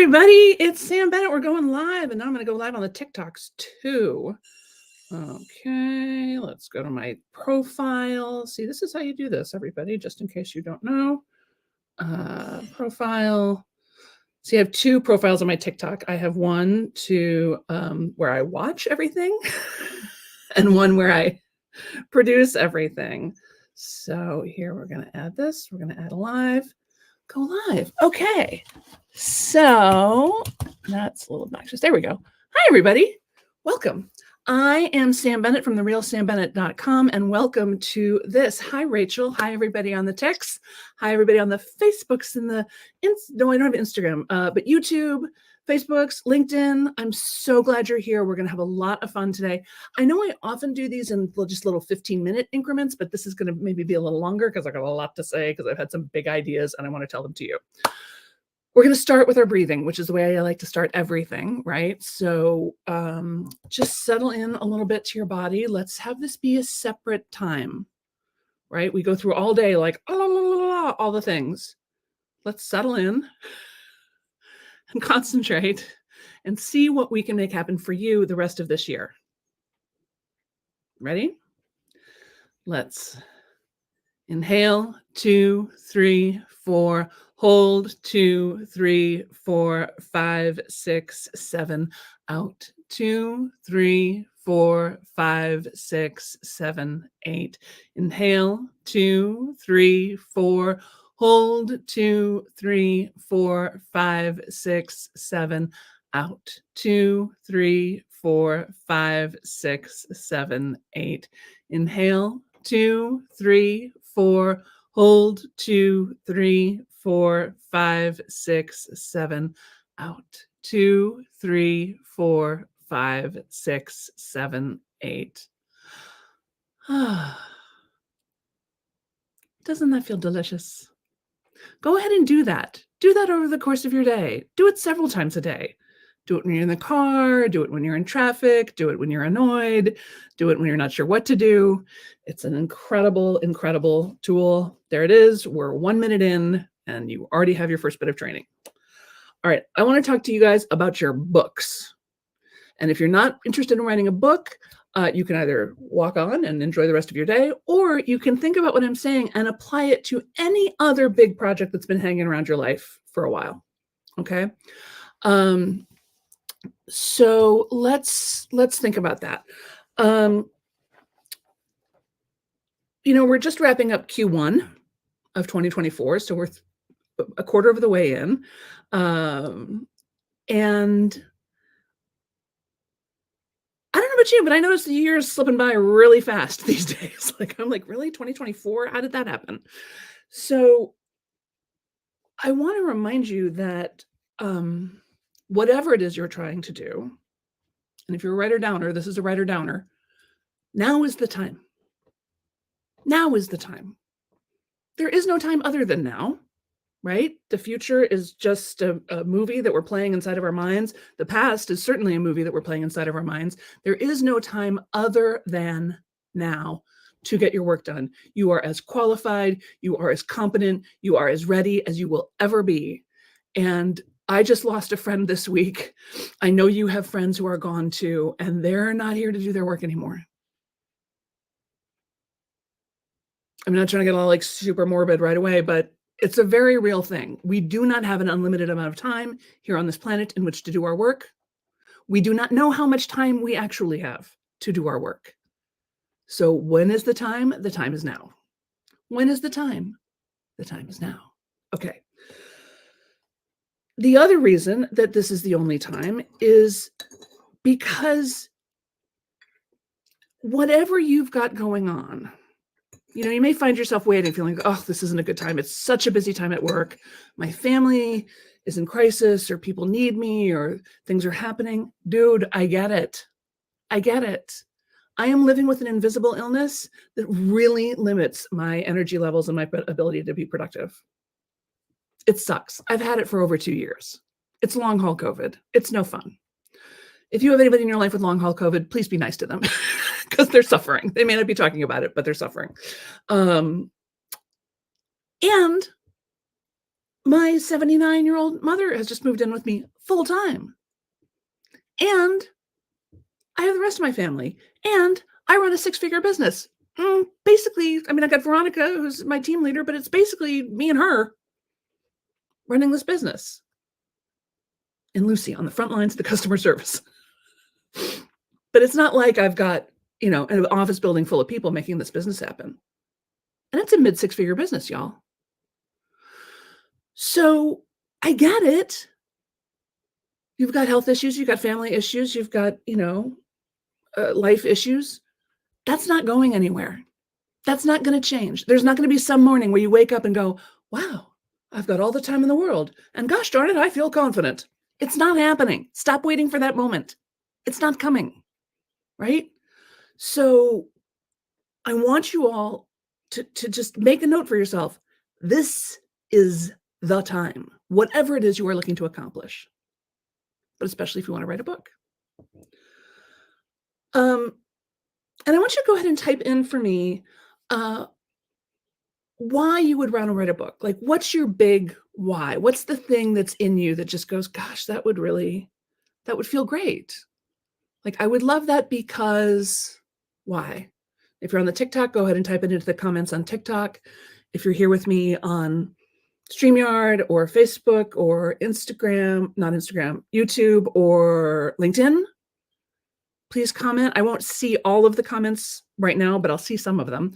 everybody, it's Sam Bennett. We're going live, and now I'm going to go live on the TikToks too. Okay, let's go to my profile. See, this is how you do this, everybody, just in case you don't know. Profile. See, I have two profiles on my TikTok. I have one to where I watch everything and one where I produce everything. So here we're going to add this. We're going to add a live. Go live. Okay. So that's a little obnoxious. There we go. Hi, everybody. Welcome. I am Sam Bennett from therealsambennett.com, and welcome to this. Hi, Rachel. Hi, everybody on the Tics. Hi, everybody on the Facebooks and the, no, I don't have Instagram, but YouTube, Facebooks, LinkedIn. I'm so glad you're here. We're going to have a lot of fun today. I know I often do these in just little 15-minute increments, but this is going to maybe be a little longer because I got a lot to say because I've had some big ideas and I want to tell them to you. We're going to start with our breathing, which is the way I like to start everything, right? So just settle in a little bit to your body. Let's have this be a separate time, right? We go through all day like, all the things. Let's settle in and concentrate and see what we can make happen for you the rest of this year. Ready? Let's inhale, 2, 3, 4. Hold, 2, 3, 4, 5, 6, 7. Out, 2, 3, 4, 5, 6, 7, 8. Inhale, 2, 3, 4. Hold, 2, 3, 4, 5, 6, 7. Out, 2, 3, 4, 5, 6, 7, 8. Inhale, 2, 3, 4. Hold, 2, 3, 4, 5, 6, 7. Out, 2, 3, 4, 5, 6, 7, 8. Doesn't that feel delicious? Go ahead and do that. Do that over the course of your day. Do it several times a day. Do it when you're in the car, do it when you're in traffic, do it when you're annoyed, do it when you're not sure what to do. It's an incredible, incredible tool. There it is. We're 1 minute in and you already have your first bit of training. All right, I want to talk to you guys about your books. And if you're not interested in writing a book, you can either walk on and enjoy the rest of your day, or you can think about what I'm saying and apply it to any other big project that's been hanging around your life for a while. Okay. So let's think about that. We're just wrapping up Q1 of 2024, so we're a quarter of the way in, and I don't know about you, but I noticed the year's slipping by really fast these days. I'm like, really, 2024? How did that happen? So I want to remind you that whatever it is you're trying to do, and if you're a writer-downer, this is a writer-downer, now is the time. Now is the time. There is no time other than now, right? The future is just a movie that we're playing inside of our minds. The past is certainly a movie that we're playing inside of our minds. There is no time other than now to get your work done. You are as qualified, you are as competent, you are as ready as you will ever be. And I just lost a friend this week. I know you have friends who are gone too, and they're not here to do their work anymore. I'm not trying to get all super morbid right away, but it's a very real thing. We do not have an unlimited amount of time here on this planet in which to do our work. We do not know how much time we actually have to do our work. So when is the time? The time is now. When is the time? The time is now. Okay. The other reason that this is the only time is because whatever you've got going on, you may find yourself waiting, feeling, oh, this isn't a good time. It's such a busy time at work. My family is in crisis, or people need me, or things are happening. Dude, I get it. I get it. I am living with an invisible illness that really limits my energy levels and my ability to be productive. It sucks. I've had it for over 2 years. It's long haul COVID. It's no fun. If you have anybody in your life with long haul COVID, please be nice to them because they're suffering. They may not be talking about it, but they're suffering. And My 79-year-old mother has just moved in with me full time. And I have the rest of my family. And I run a six-figure business. Basically, I mean, I got Veronica, who's my team leader, but it's basically me and her running this business. And Lucy on the front lines of the customer service. But it's not like I've got, an office building full of people making this business happen. And it's a mid six-figure business, y'all. So I get it. You've got health issues, you've got family issues, you've got, life issues. That's not going anywhere. That's not going to change. There's not going to be some morning where you wake up and go, wow, I've got all the time in the world. And gosh darn it, I feel confident. It's not happening. Stop waiting for that moment. It's not coming. Right? So I want you all to just make a note for yourself. This is the time, whatever it is you are looking to accomplish, but especially if you want to write a book. And I want you to go ahead and type in for me why you would want to write a book. Like, what's your big why? What's the thing that's in you that just goes, gosh, that would feel great. Like, I would love that because why? If you're on the TikTok, go ahead and type it into the comments on TikTok. If you're here with me on StreamYard or Facebook or YouTube or LinkedIn, please comment. I won't see all of the comments right now, but I'll see some of them.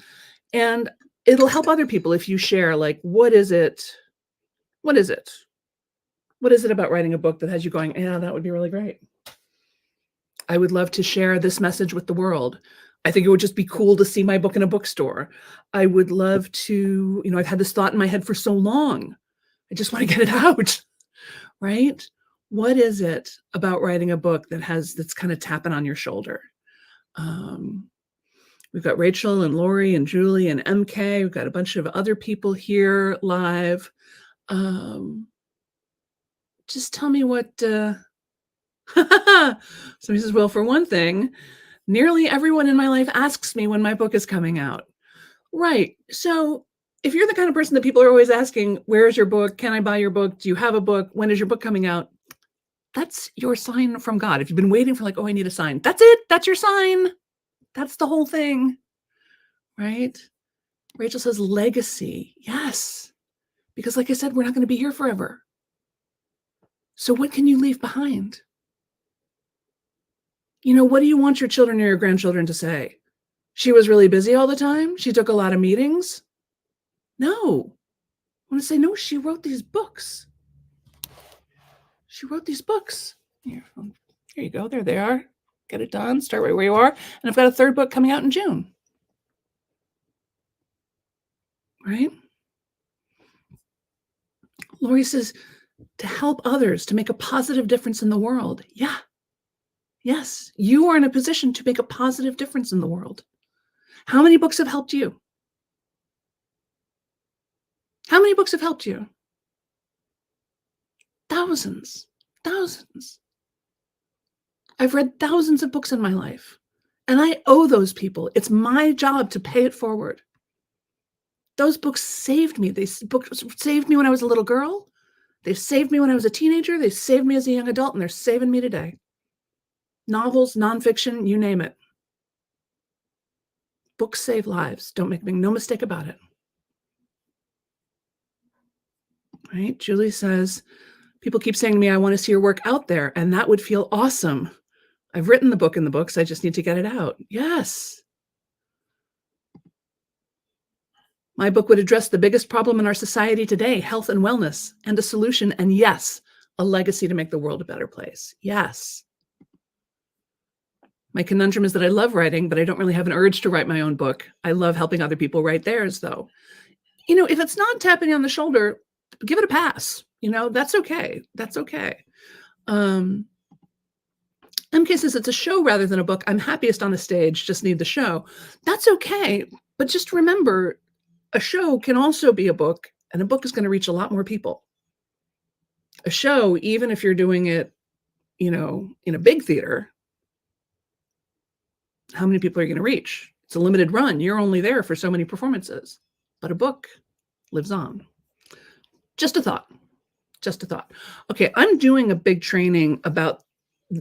And it'll help other people if you share, like, what is it? What is it? What is it about writing a book that has you going, yeah, that would be really great. I would love to share this message with the world. I think it would just be cool to see my book in a bookstore. I would love to, I've had this thought in my head for so long. I just want to get it out, right? What is it about writing a book that's kind of tapping on your shoulder? We've got Rachel and Lori and Julie and MK. We've got a bunch of other people here live. Just tell me what, somebody says, well, for one thing, nearly everyone in my life asks me when my book is coming out. Right. So if you're the kind of person that people are always asking, where is your book? Can I buy your book? Do you have a book? When is your book coming out? That's your sign from God. If you've been waiting for like, oh, I need a sign. That's it. That's your sign. That's the whole thing. Right? Rachel says legacy. Yes. Because like I said, we're not going to be here forever. So what can you leave behind? What do you want your children or your grandchildren to say? She was really busy all the time. She took a lot of meetings. No. I want to say, no, she wrote these books. She wrote these books. Here you go. There they are. Get it done. Start right where you are. And I've got a third book coming out in June. Right? Lori says, to help others, to make a positive difference in the world. Yeah. Yes, you are in a position to make a positive difference in the world. How many books have helped you? How many books have helped you? Thousands. I've read thousands of books in my life, and I owe those people. It's my job to pay it forward. Those books saved me. Books saved me when I was a little girl. They've saved me when I was a teenager. They saved me as a young adult, and they're saving me today. Novels, nonfiction, you name it. Books save lives. Don't make no mistake about it. Right? Julie says, people keep saying to me, I want to see your work out there, and that would feel awesome. I've written the book in the books. I just need to get it out. Yes. My book would address the biggest problem in our society today, health and wellness, and a solution. And yes, a legacy to make the world a better place. Yes. My conundrum is that I love writing, but I don't really have an urge to write my own book. I love helping other people write theirs, though. If it's not tapping on the shoulder, give it a pass. That's okay. That's okay. MK says it's a show rather than a book. I'm happiest on the stage, just need the show. That's okay. But just remember, a show can also be a book, and a book is going to reach a lot more people. A show, even if you're doing it, in a big theater, how many people are you going to reach? It's a limited run. You're only there for so many performances. But a book lives on. Just a thought. Just a thought. Okay, I'm doing a big training about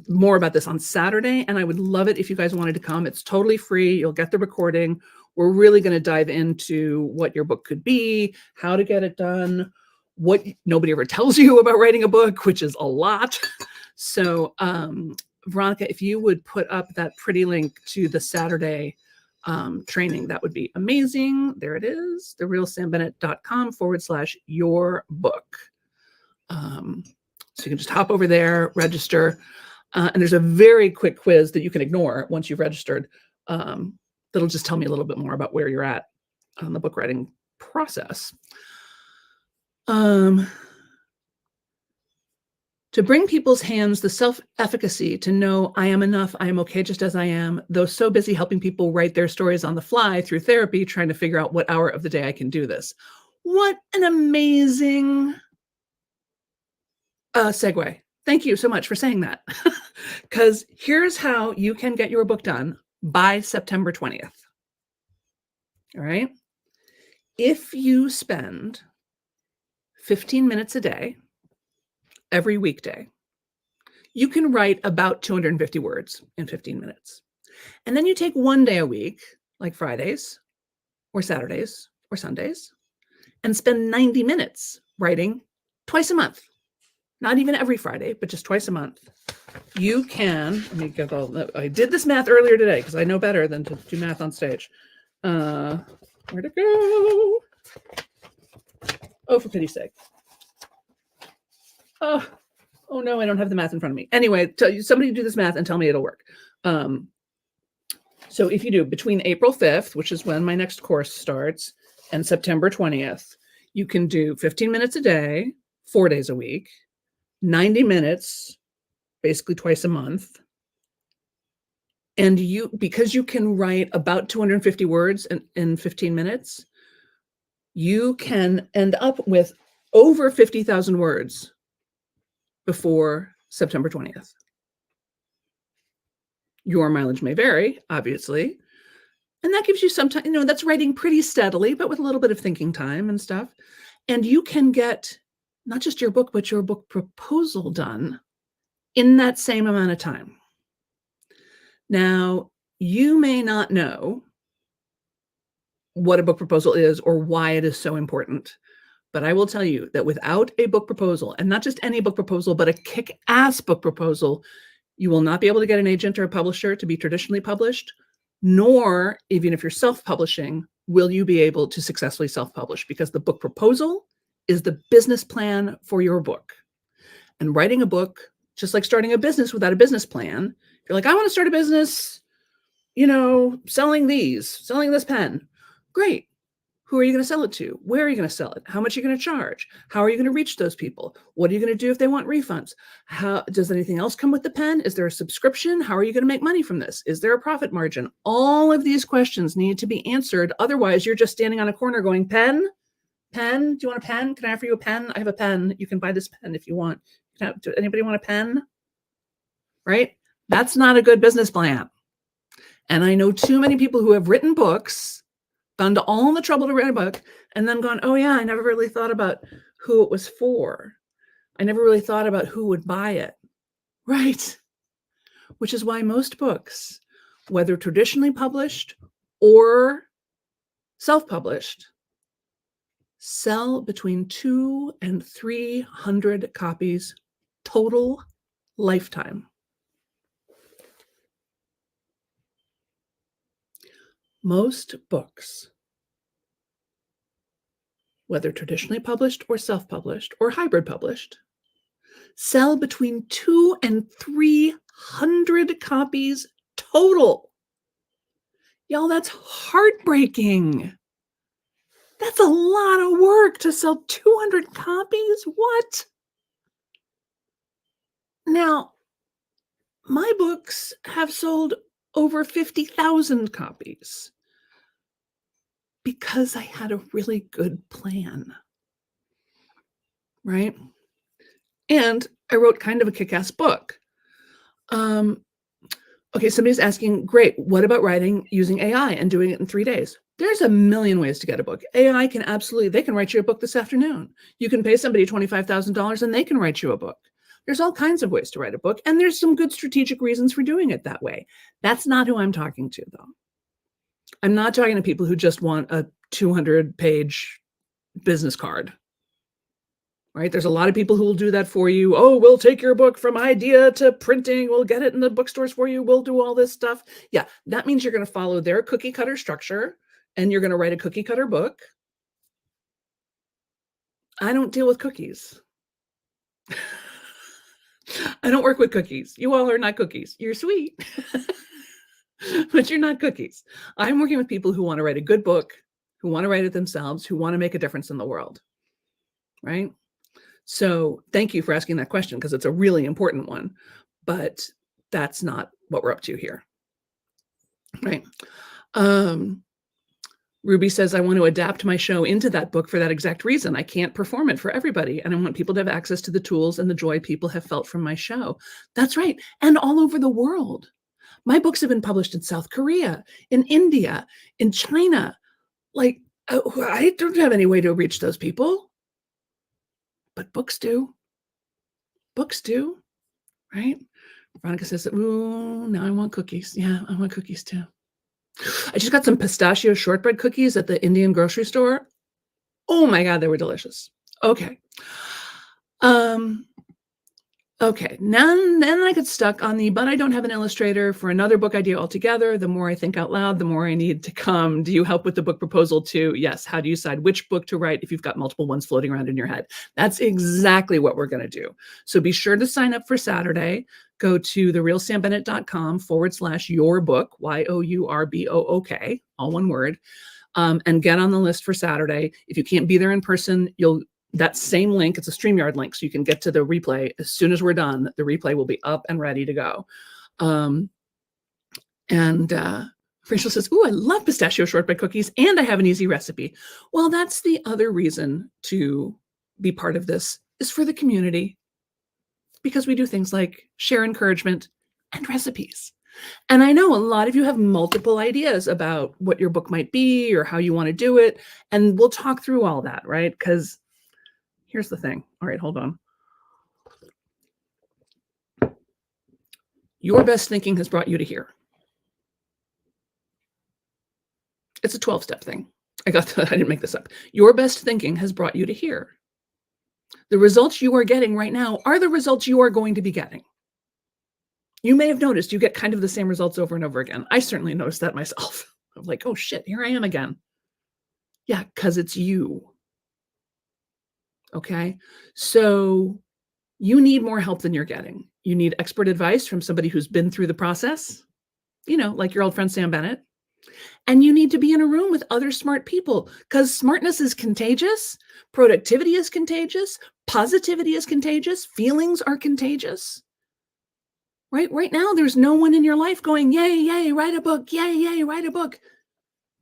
more about this on Saturday, and I would love it if you guys wanted to come. It's totally free. You'll get the recording. We're really going to dive into what your book could be, how to get it done, what nobody ever tells you about writing a book, which is a lot. So, Veronica, if you would put up that pretty link to the Saturday training, that would be amazing. There it is, therealsambennett.com/your book. So you can just hop over there, register, and there's a very quick quiz that you can ignore once you've registered. That'll just tell me a little bit more about where you're at on the book writing process. To bring people's hands the self-efficacy to know I am enough, I am okay just as I am, though so busy helping people write their stories on the fly through therapy, trying to figure out what hour of the day I can do this. What an amazing segue. Thank you so much for saying that. Because here's how you can get your book done by September 20th. All right. If you spend 15 minutes a day, every weekday, you can write about 250 words in 15 minutes. And then you take one day a week, like Fridays or Saturdays or Sundays, and spend 90 minutes writing twice a month. Not even every Friday, but just twice a month. You can, let me get all, I did this math earlier today because I know better than to do math on stage. Where'd it go? Oh, for pity's sake. Oh no, I don't have the math in front of me. Anyway, somebody do this math and tell me it'll work. So if you do between April 5th, which is when my next course starts, and September 20th, you can do 15 minutes a day, 4 days a week, 90 minutes, basically twice a month. And because you can write about 250 words in 15 minutes, you can end up with over 50,000 words before September 20th. Your mileage may vary, obviously. And that gives you some time, that's writing pretty steadily, but with a little bit of thinking time and stuff. And you can get not just your book, but your book proposal done in that same amount of time. Now, you may not know what a book proposal is or why it is so important, but I will tell you that without a book proposal, and not just any book proposal, but a kick-ass book proposal, you will not be able to get an agent or a publisher to be traditionally published, nor, even if you're self-publishing, will you be able to successfully self-publish, because the book proposal is the business plan for your book. And writing a book, just like starting a business without a business plan, if you're like, I want to start a business, selling this pen. Great. Who are you going to sell it to? Where are you going to sell it? How much are you going to charge? How are you going to reach those people? What are you going to do if they want refunds? Does anything else come with the pen? Is there a subscription? How are you going to make money from this? Is there a profit margin? All of these questions need to be answered. Otherwise, you're just standing on a corner going, pen? Pen? Do you want a pen? Can I offer you a pen? I have a pen. You can buy this pen if you want. Does anybody want a pen? Right? That's not a good business plan. And I know too many people who have written books, gone to all the trouble to write a book, and then gone, oh yeah, I never really thought about who it was for. I never really thought about who would buy it. Right? Which is why most books, whether traditionally published or self-published, sell between 200 and 300 copies total lifetime. Most books, whether traditionally published or self-published or hybrid published, sell between 200 and 300 copies total. Y'all, that's heartbreaking. That's a lot of work to sell 200 copies. What? Now, my books have sold over 50,000 copies because I had a really good plan, right? And I wrote kind of a kick-ass book. Okay, somebody's asking, great, what about writing using AI and doing it in 3 days? There's a million ways to get a book. AI can absolutely, they can write you a book this afternoon. You can pay somebody $25,000 and they can write you a book. There's all kinds of ways to write a book, and there's some good strategic reasons for doing it that way. That's not who I'm talking to, though. I'm not talking to people who just want a 200-page business card. Right? There's a lot of people who will do that for you. Oh, we'll take your book from idea to printing. We'll get it in the bookstores for you. We'll do all this stuff. Yeah, that means you're going to follow their cookie cutter structure and you're going to write a cookie cutter book. I don't deal with cookies. I don't work with cookies. You all are not cookies. You're sweet, but you're not cookies. I'm working with people who want to write a good book, who want to write it themselves, who want to make a difference in the world. Right? So thank you for asking that question, because it's a really important one, but that's not what we're up to here. Right. Ruby says, I want to adapt my show into that book for that exact reason. I can't perform it for everybody, and I want people to have access to the tools and the joy people have felt from my show. That's right. And all over the world. My books have been published in South Korea, in India, in China. Like, I don't have any way to reach those people. But books do. Books do, right? Veronica says, ooh, now I want cookies. Yeah, I want cookies too. I just got some pistachio shortbread cookies at the Indian grocery store. Oh my God, they were delicious. Okay. Okay, then I get stuck on the, but I don't have an illustrator for another book idea altogether. The more I think out loud, the more I need to come. Do you help with the book proposal too? Yes. How do you decide which book to write if you've got multiple ones floating around in your head? That's exactly what we're going to do. So be sure to sign up for Saturday. Go to therealsambennett.com/yourbook, YOURBOOK, all one word, and get on the list for Saturday. If you can't be there in person, that same link, it's a StreamYard link, so you can get to the replay. As soon as we're done, the replay will be up and ready to go. Rachel says, ooh, I love pistachio shortbread cookies, and I have an easy recipe. Well, that's the other reason to be part of this, is for the community, because we do things like share encouragement and recipes. And I know a lot of you have multiple ideas about what your book might be or how you want to do it, and we'll talk through all that, right? Because here's the thing. All right, hold on. Your best thinking has brought you to here. It's a 12-step thing. I didn't make this up. Your best thinking has brought you to here. The results you are getting right now are the results you are going to be getting. You may have noticed you get kind of the same results over and over again. I certainly noticed that myself. I'm like, oh shit, here I am again. Yeah, because it's you. Okay, so you need more help than you're getting. You need expert advice from somebody who's been through the process, like your old friend Sam Bennett. And you need to be in a room with other smart people, because smartness is contagious, productivity is contagious, positivity is contagious, feelings are contagious. Right now, there's no one in your life going, yay, yay, write a book, yay, yay, write a book.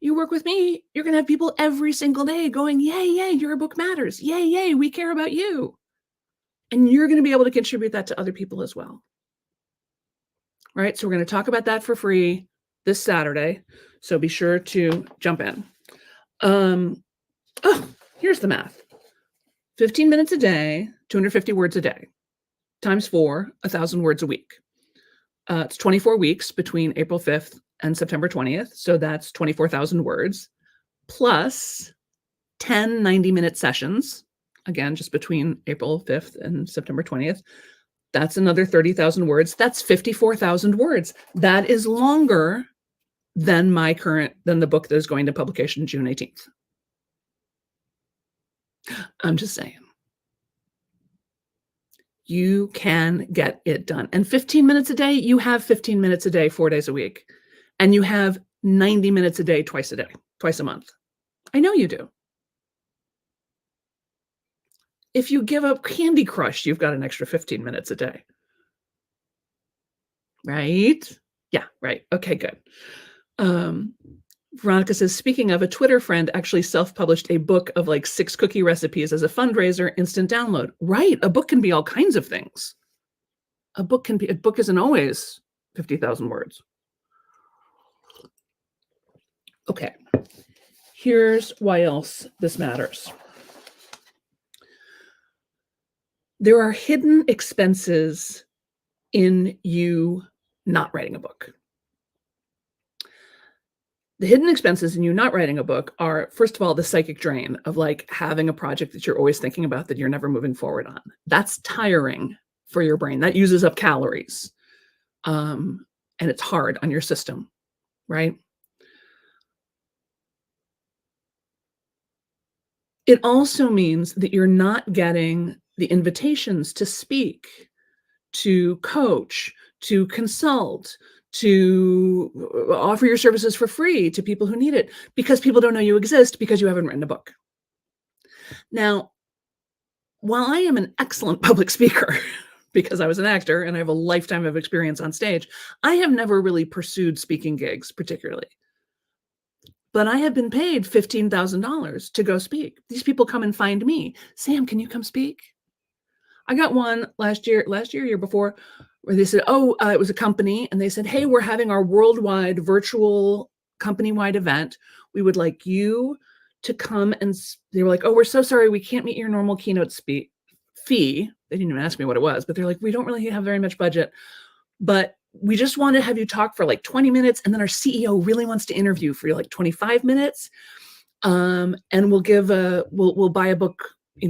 You work with me, you're going to have people every single day going, yay, yay, your book matters. Yay, yay, we care about you. And you're going to be able to contribute that to other people as well. Right? So we're going to talk about that for free this Saturday. So be sure to jump in. Here's the math. 15 minutes a day, 250 words a day, times 4, 1,000 words a week. It's 24 weeks between April 5th and September 20th. So that's 24,000 words, plus 10 90-minute sessions. Again, just between April 5th and September 20th. That's another 30,000 words. That's 54,000 words. That is longer than the book that is going to publication June 18th. I'm just saying. You can get it done. And 15 minutes a day, you have 15 minutes a day, 4 days a week. And you have 90 minutes a day, twice a month. I know you do. If you give up Candy Crush, you've got an extra 15 minutes a day. Right? Yeah, right. Okay, good. Veronica says, speaking of, a Twitter friend actually self-published a book of like 6 cookie recipes as a fundraiser, instant download. Right. A book can be all kinds of things. A book isn't always 50,000 words. Okay. Here's why else this matters. There are hidden expenses in you not writing a book. The hidden expenses in you not writing a book are, first of all, the psychic drain of like having a project that you're always thinking about that you're never moving forward on. That's tiring for your brain. That uses up calories. And it's hard on your system, right? It also means that you're not getting the invitations to speak, to coach, to consult, to offer your services for free to people who need it because people don't know you exist because you haven't written a book. Now, while I am an excellent public speaker because I was an actor and I have a lifetime of experience on stage, I have never really pursued speaking gigs particularly. But I have been paid $15,000 to go speak. These people come and find me. Sam, can you come speak? I got one last year, year before, where they said, it was a company. And they said, hey, we're having our worldwide virtual company-wide event. We would like you to come. And they were like, oh, we're so sorry. We can't meet your normal keynote fee. They didn't even ask me what it was, but they're like, we don't really have very much budget, but we just want to have you talk for like 20 minutes. And then our CEO really wants to interview for like 25 minutes. And we'll buy a book,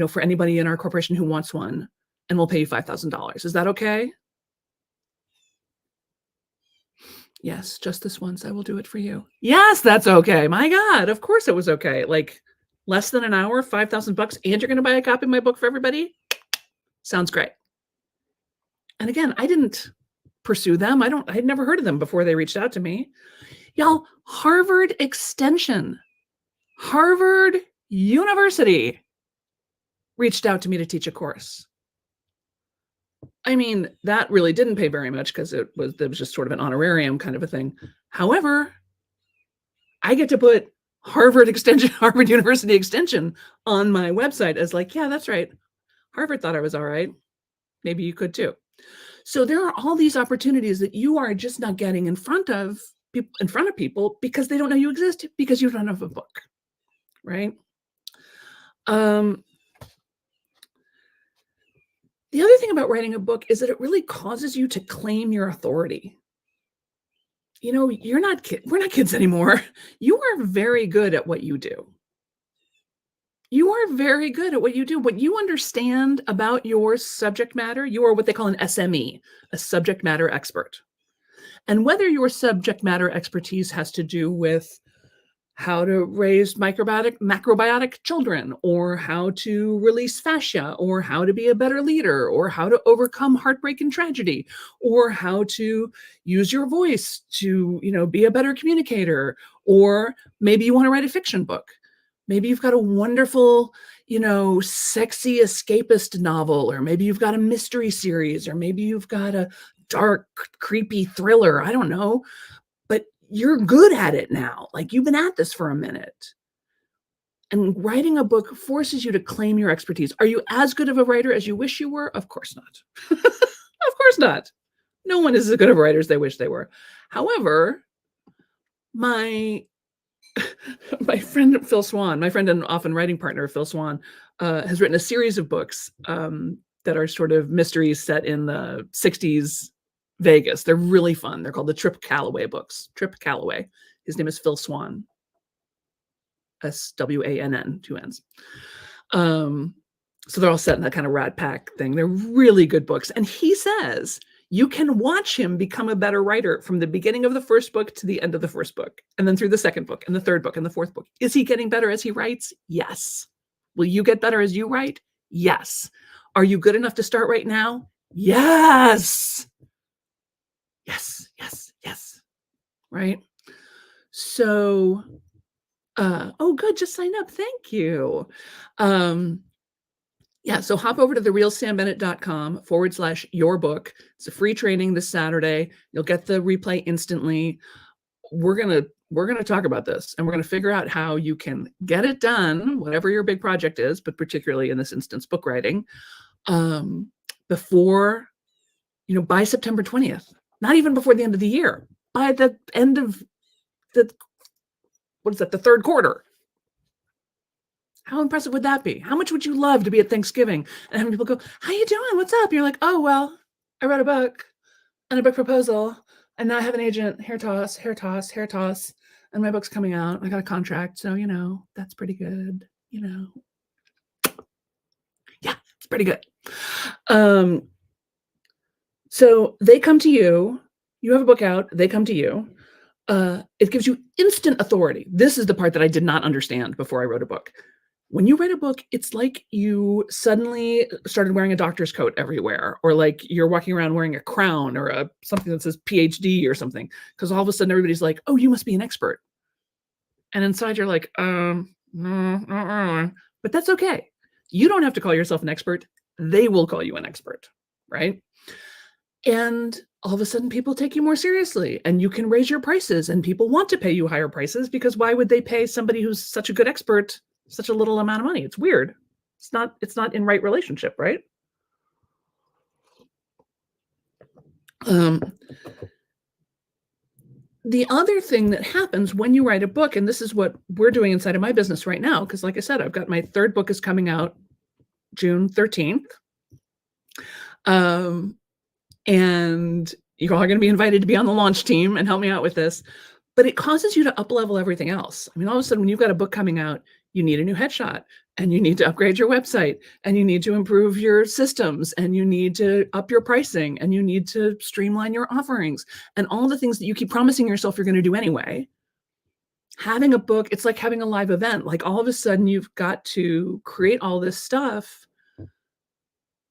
for anybody in our corporation who wants one, and we'll pay you $5,000. Is that okay? Yes, just this once. I will do it for you. Yes, that's okay. My God, of course it was okay. Like less than an hour, $5,000, and you're going to buy a copy of my book for everybody? Sounds great. And again, I didn't pursue them. I had never heard of them before they reached out to me. Y'all, Harvard Extension, Harvard University reached out to me to teach a course. I mean, that really didn't pay very much because it was just sort of an honorarium kind of a thing. However, I get to put Harvard University Extension on my website as like, yeah, that's right. Harvard thought I was all right. Maybe you could too. So there are all these opportunities that you are just not getting in front of people because they don't know you exist because you don't have a book, right? The other thing about writing a book is that it really causes you to claim your authority. We're not kids anymore. You are very good at what you do. You are very good at what you do. What you understand about your subject matter, you are what they call an SME, a subject matter expert. And whether your subject matter expertise has to do with how to raise macrobiotic children, or how to release fascia, or how to be a better leader, or how to overcome heartbreak and tragedy, or how to use your voice to, be a better communicator, or maybe you want to write a fiction book. Maybe you've got a wonderful, sexy escapist novel, or maybe you've got a mystery series, or maybe you've got a dark, creepy thriller. I don't know, but you're good at it now. Like you've been at this for a minute. And writing a book forces you to claim your expertise. Are you as good of a writer as you wish you were? Of course not. Of course not. No one is as good of a writer as they wish they were. However, my friend Phil Swan, my friend and often writing partner Phil Swan, has written a series of books that are sort of mysteries set in the 60s Vegas. They're really fun. They're called the Trip Calloway books. Trip Calloway. His name is Phil Swan. SWANN, 2 N's. So they're all set in that kind of Rat Pack thing. They're really good books. And he says you can watch him become a better writer from the beginning of the first book to the end of the first book, and then through the second book and the third book and the fourth book. Is he getting better as he writes? Yes. Will you get better as you write? Yes. Are you good enough to start right now? Yes. Yes, yes, yes. Right? So, good. Just sign up. Thank you. So hop over to therealsambennett.com/your book. It's a free training this Saturday. You'll get the replay instantly. We're going to talk about this, and we're going to figure out how you can get it done, whatever your big project is, but particularly in this instance, book writing, before, by September 20th. not even before the end of the year, by the end of the, what is that, the third quarter. How impressive would that be? How much would you love to be at Thanksgiving and having people go, how you doing? What's up? And you're like, oh, well, I wrote a book and a book proposal, and now I have an agent, hair toss, hair toss, hair toss, and my book's coming out. I got a contract. So, that's pretty good. Yeah, it's pretty good. So they come to you, you have a book out, they come to you. It gives you instant authority. This is the part that I did not understand before I wrote a book. When you write a book, it's like you suddenly started wearing a doctor's coat everywhere, or like you're walking around wearing a crown or something that says PhD or something, because all of a sudden everybody's like, oh, you must be an expert. And inside you're like, no, not really. But that's okay. You don't have to call yourself an expert. They will call you an expert, right? And all of a sudden people take you more seriously, and you can raise your prices, and people want to pay you higher prices, because why would they pay somebody who's such a good expert such a little amount of money? It's weird. It's not in right relationship, right? The other thing that happens when you write a book, and this is what we're doing inside of my business right now, because like I said, I've got my third book is coming out June 13th. And you're all going to be invited to be on the launch team and help me out with this. But it causes you to up-level everything else. I mean, all of a sudden, when you've got a book coming out, you need a new headshot, and you need to upgrade your website, and you need to improve your systems, and you need to up your pricing, and you need to streamline your offerings, and all the things that you keep promising yourself you're going to do anyway. Having a book, it's like having a live event. Like all of a sudden, you've got to create all this stuff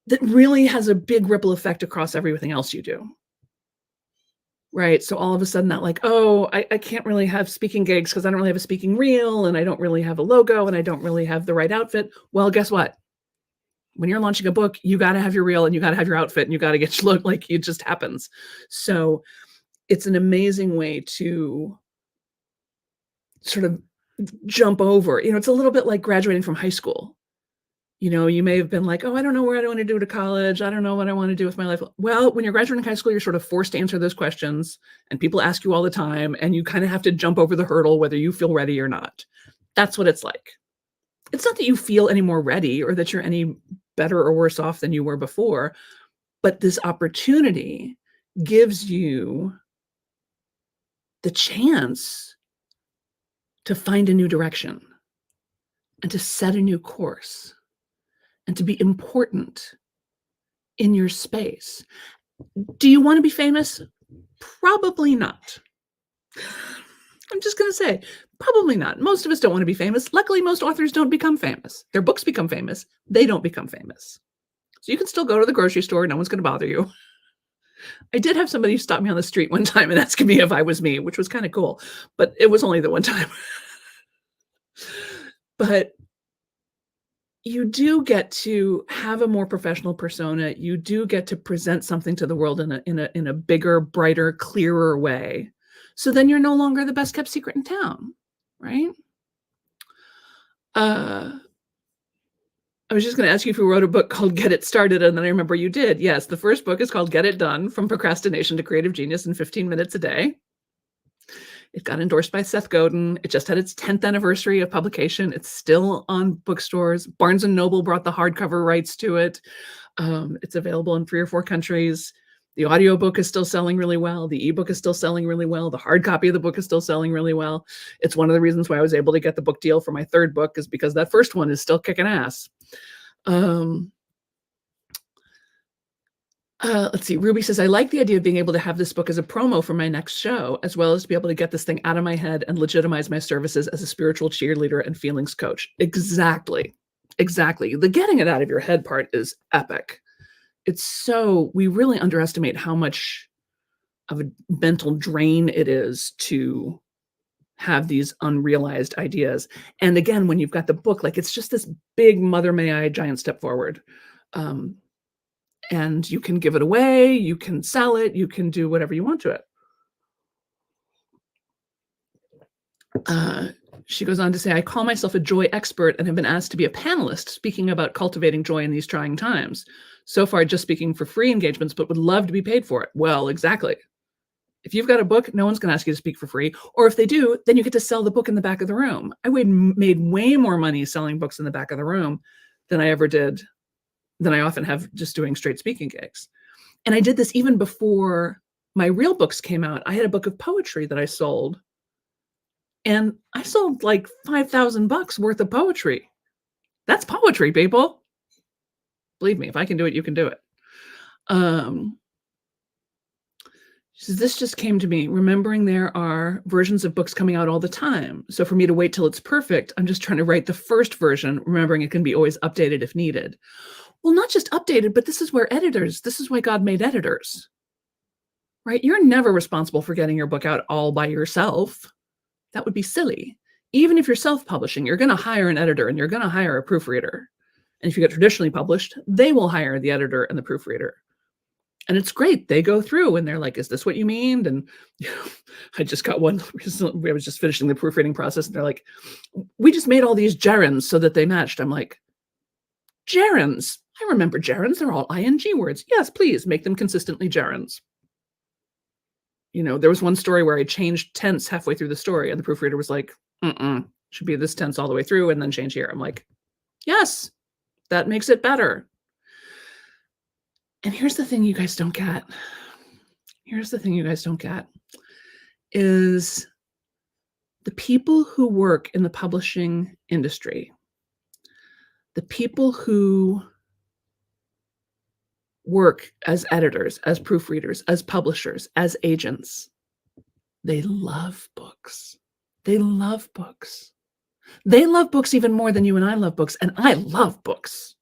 that really has a big ripple effect across everything else you do. Right. So all of a sudden that like, oh, I can't really have speaking gigs because I don't really have a speaking reel, and I don't really have a logo, and I don't really have the right outfit. Well, guess what? When you're launching a book, you got to have your reel, and you got to have your outfit, and you got to get your look. Like it just happens. So it's an amazing way to sort of jump over. It's a little bit like graduating from high school. You may have been like, oh, I don't know where I want to do to college. I don't know what I want to do with my life. Well, when you're graduating high school, you're sort of forced to answer those questions, and people ask you all the time, and you kind of have to jump over the hurdle, whether you feel ready or not. That's what it's like. It's not that you feel any more ready or that you're any better or worse off than you were before, but this opportunity gives you the chance to find a new direction and to set a new course, and to be important in your space. Do you want to be famous? Probably not. I'm just going to say, probably not. Most of us don't want to be famous. Luckily, most authors don't become famous. Their books become famous. They don't become famous. So you can still go to the grocery store. No one's going to bother you. I did have somebody stop me on the street one time and ask me if I was me, which was kind of cool, but it was only the one time. But you do get to have a more professional persona. You do get to present something to the world in a bigger, brighter, clearer way. So then you're no longer the best kept secret in town, right? I was just going to ask you if you wrote a book called Get It Started, and then I remember you did. Yes, the first book is called Get It Done: From Procrastination to Creative Genius in 15 Minutes a Day. It got endorsed by Seth Godin. It just had its 10th anniversary of publication. It's still on bookstores. Barnes & Noble brought the hardcover rights to it. It's available in 3 or 4 countries. The audiobook is still selling really well. The ebook is still selling really well. The hard copy of the book is still selling really well. It's one of the reasons why I was able to get the book deal for my third book, is because that first one is still kicking ass. Let's see. Ruby says, I like the idea of being able to have this book as a promo for my next show, as well as to be able to get this thing out of my head and legitimize my services as a spiritual cheerleader and feelings coach. Exactly. Exactly. The getting it out of your head part is epic. We really underestimate how much of a mental drain it is to have these unrealized ideas. And again, when you've got the book, like it's just this big mother may I giant step forward. And you can give it away, you can sell it, you can do whatever you want to it. She goes on to say, I call myself a joy expert and have been asked to be a panelist speaking about cultivating joy in these trying times. So far, just speaking for free engagements, but would love to be paid for it. Well, exactly. If you've got a book, no one's going to ask you to speak for free. Or if they do, then you get to sell the book in the back of the room. I made way more money selling books in the back of the room than I ever did, than I often have just doing straight speaking gigs. And I did this even before my real books came out. I had a book of poetry that I sold. And I sold like $5,000 worth of poetry. That's poetry, people. Believe me, if I can do it, you can do it. She says, this just came to me, remembering there are versions of books coming out all the time. So for me to wait till it's perfect, I'm just trying to write the first version, remembering it can be always updated if needed. Well, not just updated, but this is why God made editors, right? You're never responsible for getting your book out all by yourself. That would be silly. Even if you're self-publishing, you're going to hire an editor and you're going to hire a proofreader. And if you get traditionally published, they will hire the editor and the proofreader. And it's great. They go through and they're like, is this what you mean? And I just got one recently. I was just finishing the proofreading process. And they're like, we just made all these gerunds so that they matched. I'm like, gerunds? I remember gerunds. They're all ing words. Yes, please make them consistently gerunds. There was one story where I changed tense halfway through the story. And the proofreader was like, should be this tense all the way through and then change here. I'm like, yes, that makes it better. And here's the thing you guys don't get. Is the people who work in the publishing industry, the people who work as editors, as proofreaders, as publishers, as agents, they love books. They love books. They love books even more than you and I love books, and I love books.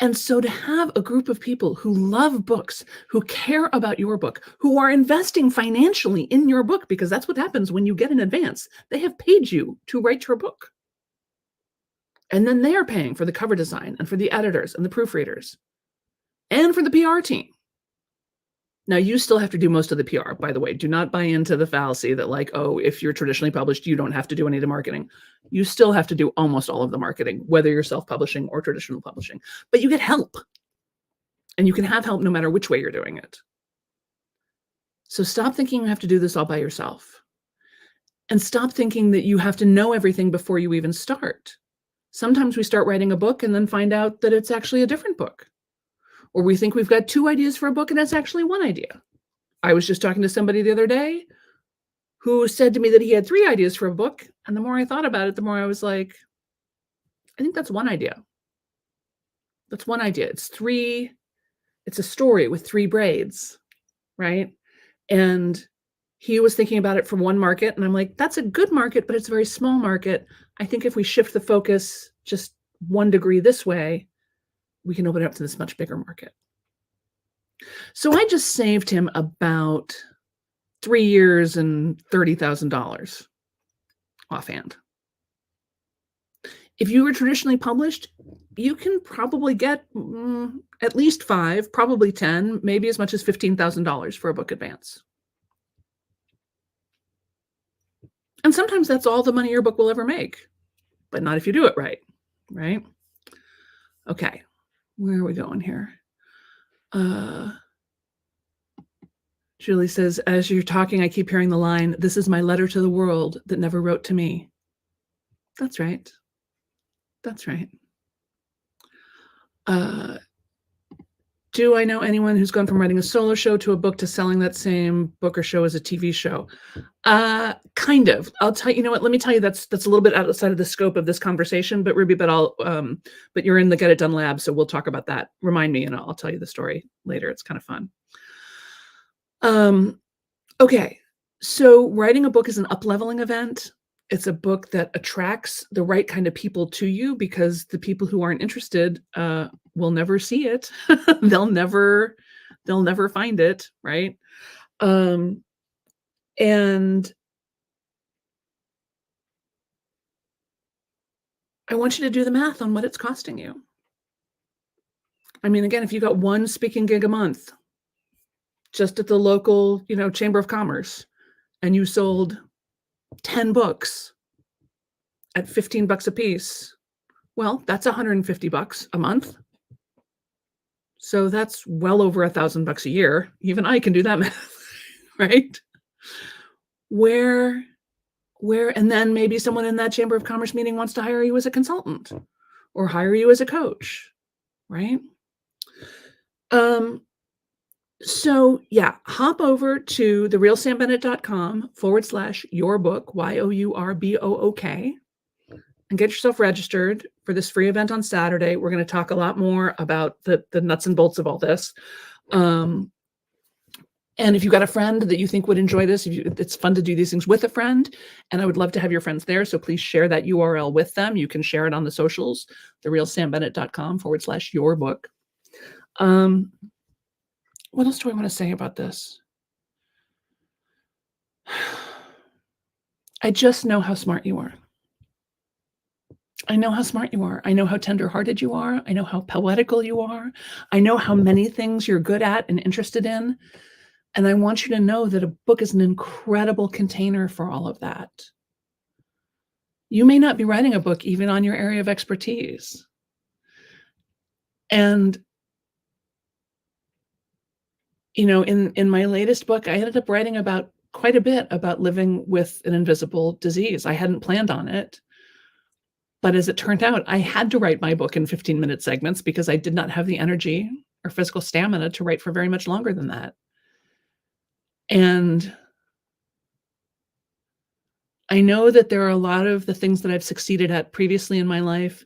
And so to have a group of people who love books, who care about your book, who are investing financially in your book, because that's what happens when you get an advance. They have paid you to write your book. And then they are paying for the cover design and for the editors and the proofreaders and for the PR team. Now, you still have to do most of the PR, by the way. Do not buy into the fallacy that like, oh, if you're traditionally published, you don't have to do any of the marketing. You still have to do almost all of the marketing, whether you're self-publishing or traditional publishing. But you get help. And you can have help no matter which way you're doing it. So stop thinking you have to do this all by yourself. And stop thinking that you have to know everything before you even start. Sometimes we start writing a book and then find out that it's actually a different book. Or we think we've got 2 ideas for a book and it's actually 1 idea. I was just talking to somebody the other day who said to me that he had 3 ideas for a book. And the more I thought about it, the more I was like, I think that's 1 idea. That's 1 idea. It's a story with 3 braids, right? And he was thinking about it from 1 market. And I'm like, that's a good market, but it's a very small market. I think if we shift the focus just 1 degree this way, we can open it up to this much bigger market. So I just saved him about 3 years and $30,000 offhand. If you were traditionally published, you can probably get at least 5, probably 10, maybe as much as $15,000 for a book advance. And sometimes that's all the money your book will ever make, but not if you do it right, right? Okay. Where are we going here? Julie says, as you're talking, I keep hearing the line, this is my letter to the world that never wrote to me. That's right. That's right. Do I know anyone who's gone from writing a solo show to a book to selling that same book or show as a TV show? Kind of. I'll tell you know what. Let me tell you that's a little bit outside of the scope of this conversation. But Ruby, but you're in the Get It Done lab, so we'll talk about that. Remind me, and I'll tell you the story later. It's kind of fun. Okay, so writing a book is an up-leveling event. It's a book that attracts the right kind of people to you because the people who aren't interested will never see it. they'll never find it, right? And I want you to do the math on what it's costing you. I mean, again, if you got 1 speaking gig a month, just at the local, Chamber of Commerce, and you sold 10 books at $15 a piece, well, that's $150 a month. So that's well over $1,000 a year. Even I can do that math. right? Where and then maybe someone in that chamber of commerce meeting wants to hire you as a consultant or hire you as a coach, right? Um, so yeah, hop over to therealsambennett.com/your book, YOURBOOK, and get yourself registered for this free event on Saturday. We're going to talk a lot more about the nuts and bolts of all this. And if you've got a friend that you think would enjoy this, it's fun to do these things with a friend, and I would love to have your friends there. So please share that URL with them. You can share it on the socials, therealsambennett.com/your book. What else do I want to say about this? I just know how smart you are. I know how smart you are. I know how tender-hearted you are. I know how poetical you are. I know how many things you're good at and interested in. And I want you to know that a book is an incredible container for all of that. You may not be writing a book even on your area of expertise. And, you know, in my latest book, I ended up writing about quite a bit about living with an invisible disease. I hadn't planned on it. But as it turned out, I had to write my book in 15-minute segments because I did not have the energy or physical stamina to write for very much longer than that. And I know that there are a lot of the things that I've succeeded at previously in my life,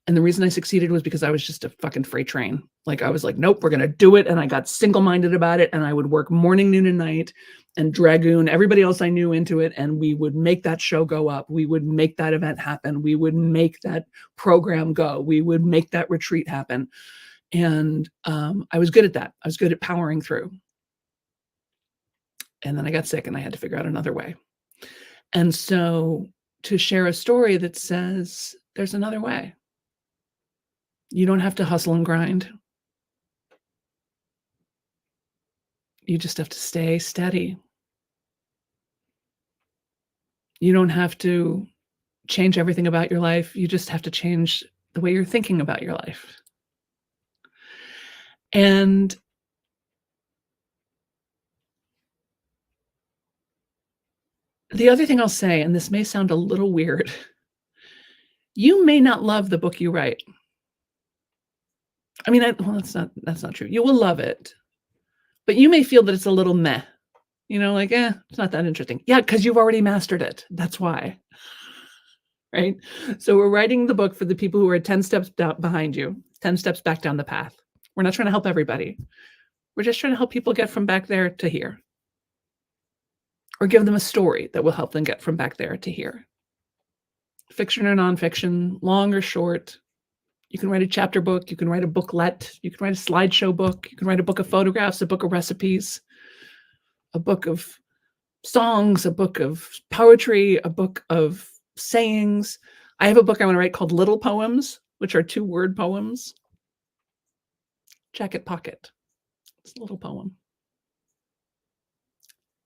and the reason I succeeded was because I was just a fucking freight train. Like, I was like, "Nope, we're gonna do it," and I got single-minded about it, and I would work morning, noon, and night, and dragoon everybody else I knew into it, and we would make that show go up. We would make that event happen. We would make that program go. We would make that retreat happen, and, I was good at that. I was good at powering through. And then I got sick, and I had to figure out another way. And so to share a story that says, "There's another way." You don't have to hustle and grind. You just have to stay steady. You don't have to change everything about your life. You just have to change the way you're thinking about your life. And the other thing I'll say, and this may sound a little weird, you may not love the book you write. I mean, well, that's not true. You will love it, but you may feel that it's a little meh. You know, like, it's not that interesting. Yeah, because you've already mastered it. That's why. Right? So we're writing the book for the people who are 10 steps down behind you, 10 steps back down the path. We're not trying to help everybody. We're just trying to help people get from back there to here. Or give them a story that will help them get from back there to here. Fiction or nonfiction, long or short. You can write a chapter book, you can write a booklet, you can write a slideshow book, you can write a book of photographs, a book of recipes, a book of songs, a book of poetry, a book of sayings. I have a book I want to write called Little Poems, which are 2-word poems. Jacket pocket. It's a little poem.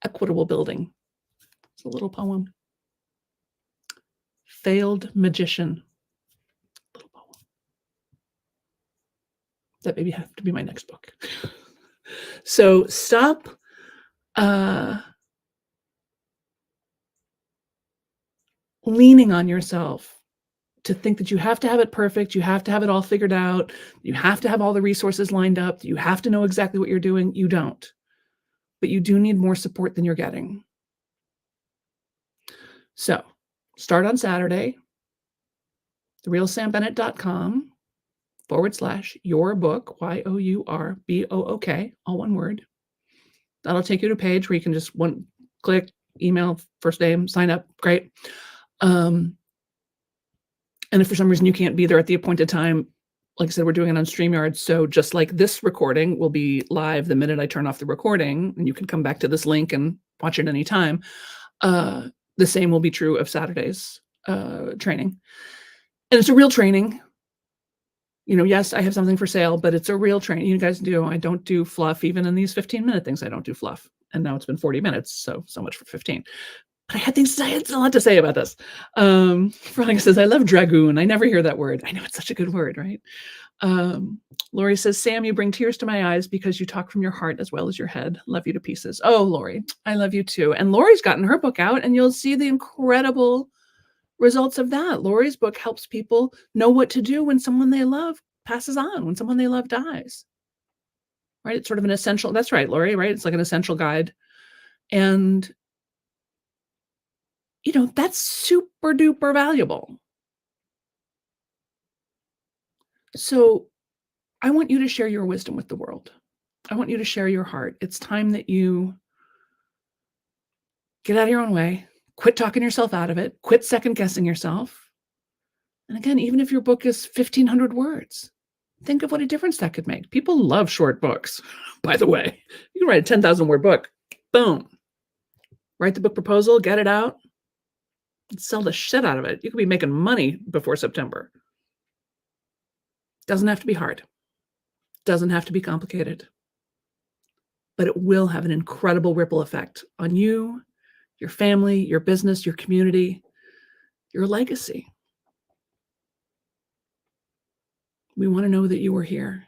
Equitable building. It's a little poem. Failed magician. Little poem. That maybe have to be my next book. So stop leaning on yourself to think that you have to have it perfect, you have to have it all figured out, you have to have all the resources lined up, you have to know exactly what you're doing. You don't. But you do need more support than you're getting. So start on Saturday, therealsambennett.com/your book, YOURBOOK, all one word. That'll take you to a page where you can just click, email, first name, sign up. Great. And if for some reason you can't be there at the appointed time, like I said, we're doing it on StreamYard. So just like this recording will be live the minute I turn off the recording, and you can come back to this link and watch it anytime. The same will be true of Saturday's training. And it's a real training. You know, yes, I have something for sale, but it's a real training. You guys do. I don't do fluff. Even in these 15-minute things, I don't do fluff. And now it's been 40 minutes. So much for 15. I had things to say. It's a lot to say about this. Veronica says, I love dragoon. I never hear that word. I know it's such a good word, right? Lori says, Sam, you bring tears to my eyes because you talk from your heart as well as your head. Love you to pieces. Oh, Lori, I love you too. And Lori's gotten her book out, and you'll see the incredible results of that. Lori's book helps people know what to do when someone they love passes on, when someone they love dies. Right? It's sort of an essential, that's right, Lori, right? It's like an essential guide. And, you know, that's super duper valuable. So I want you to share your wisdom with the world. I want you to share your heart. It's time that you get out of your own way, quit talking yourself out of it, quit second guessing yourself. And again, even if your book is 1,500 words, think of what a difference that could make. People love short books, by the way. You can write a 10,000 word book, boom. Write the book proposal, get it out, and sell the shit out of it. You could be making money before September. Doesn't have to be hard. Doesn't have to be complicated. But it will have an incredible ripple effect on you, your family, your business, your community, your legacy. We want to know that you were here.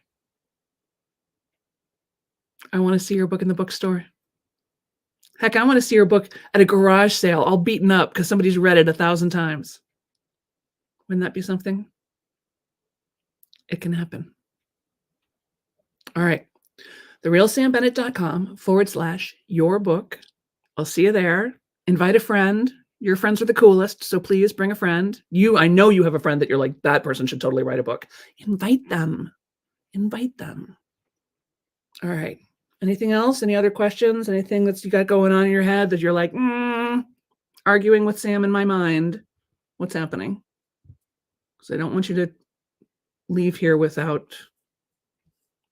I want to see your book in the bookstore. Heck, I want to see your book at a garage sale, all beaten up because somebody's read it 1,000 times. Wouldn't that be something? It can happen. All right. therealsambennett.com/your book. I'll see you there. Invite a friend. Your friends are the coolest, so please bring a friend. I know you have a friend that you're like, that person should totally write a book. Invite them. Invite them. All right. Anything else? Any other questions? Anything that's you got going on in your head that you're like, arguing with Sam in my mind? What's happening? Because I don't want you to leave here without,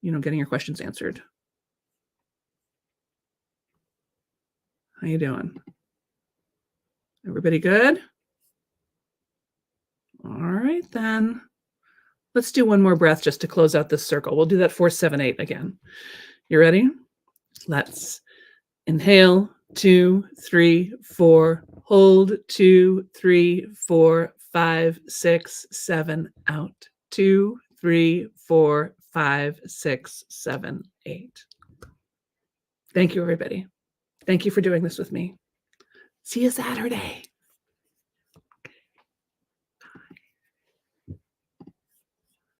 getting your questions answered. How you doing? Everybody good? All right, then. Let's do one more breath just to close out this circle. We'll do that 4, 7, 8 again. You ready? Let's inhale, 2, 3, 4, hold, 2, 3, 4, 5, 6, 7, out. 2, 3, 4, 5, 6, 7, 8. Thank you, everybody. Thank you for doing this with me. See you Saturday.